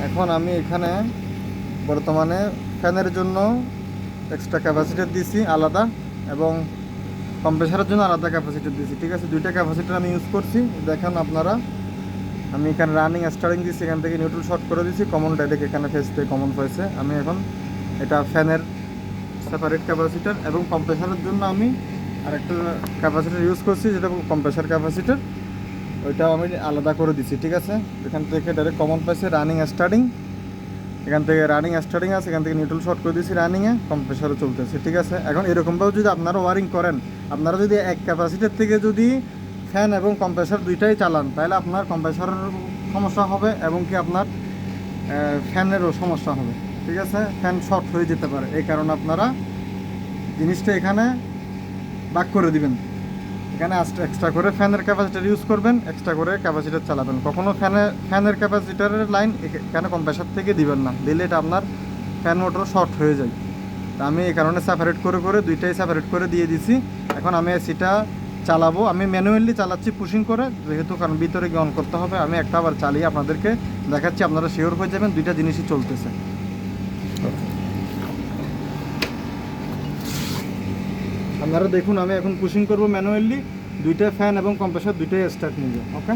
এখন আমি এখানে বর্তমানে ফ্যানের জন্য এক্সট্রা ক্যাপাসিটার দিছি আলাদা, এবং কম্প্রেসারের জন্য আলাদা ক্যাপাসিটার দিছি। ঠিক আছে, দুইটা ক্যাপাসিটার আমি ইউজ করছি। দেখেন আপনারা, আমি এখানে রানিং স্টার্টিং দিচ্ছি, এখান থেকে নিউট্রাল শর্ট করে দিচ্ছি, কমন ডাইরেক্ট এখানে ফেস থেকে কমন হয়েছে। আমি এখন এটা ফ্যানের সেপারেট ক্যাপাসিটার, এবং কম্প্রেসারের জন্য আমি আরেকটা ক্যাপাসিটার ইউজ করছি, যেটা কম্প্রেসার ক্যাপাসিটার, ওইটাও আমি আলাদা করে দিচ্ছি। ঠিক আছে, এখান থেকে ডাইরেক্ট কমন পাইছে রানিং স্টার্টিং, এখান থেকে রানিং স্টার্টিং আছে, এখান থেকে নিউট্রাল শর্ট করে দিয়েছি রানিংয়ে, কম্প্রেসারও চলতেছে। ঠিক আছে, এখন এরকমভাবে যদি আপনারা ওয়ারিং করেন, আপনারা যদি এক ক্যাপাসিটার থেকে যদি ফ্যান এবং কম্প্রেসার দুইটাই চালান, তাহলে আপনার কম্প্রেসারের সমস্যা হবে এবং কি আপনার ফ্যানেরও সমস্যা হবে। ঠিক আছে, ফ্যান শর্ট হয়ে যেতে পারে। এই কারণে আপনারা জিনিসটা এখানে ভাগ করে দিবেন। এখানে এক্সট্রা করে ফ্যানের ক্যাপাসিটার ইউজ করবেন, এক্সট্রা করে ক্যাপাসিটার চালাবেন। কখনো ফ্যানের ক্যাপাসিটারের লাইন এখানে কম্প্রেসার থেকে দিবেন না, দিলে এটা আপনার ফ্যান মোটর শর্ট হয়ে যায়। তা আমি এই কারণে সেপারেট করে করে দুইটাই সেপারেট করে দিয়ে দিছি। এখন আমি এসিটা চালাবো, আমি ম্যানুয়ালি চালাচ্ছি পুশিং করে, যেহেতু কারণ ভিতরে গিয়ে অন করতে হবে। আমি একটা আবার চালিয়ে আপনাদেরকে দেখাচ্ছি, আপনারা শিওর হয়ে যাবেন দুইটা জিনিসই চলতেছে। আপনারা দেখুন, আমি এখন পুশিং করবো ম্যানুয়ালি, দুইটা ফ্যান এবং কম্প্রেসার দুইটাই স্টার্ট নিবে। ওকে।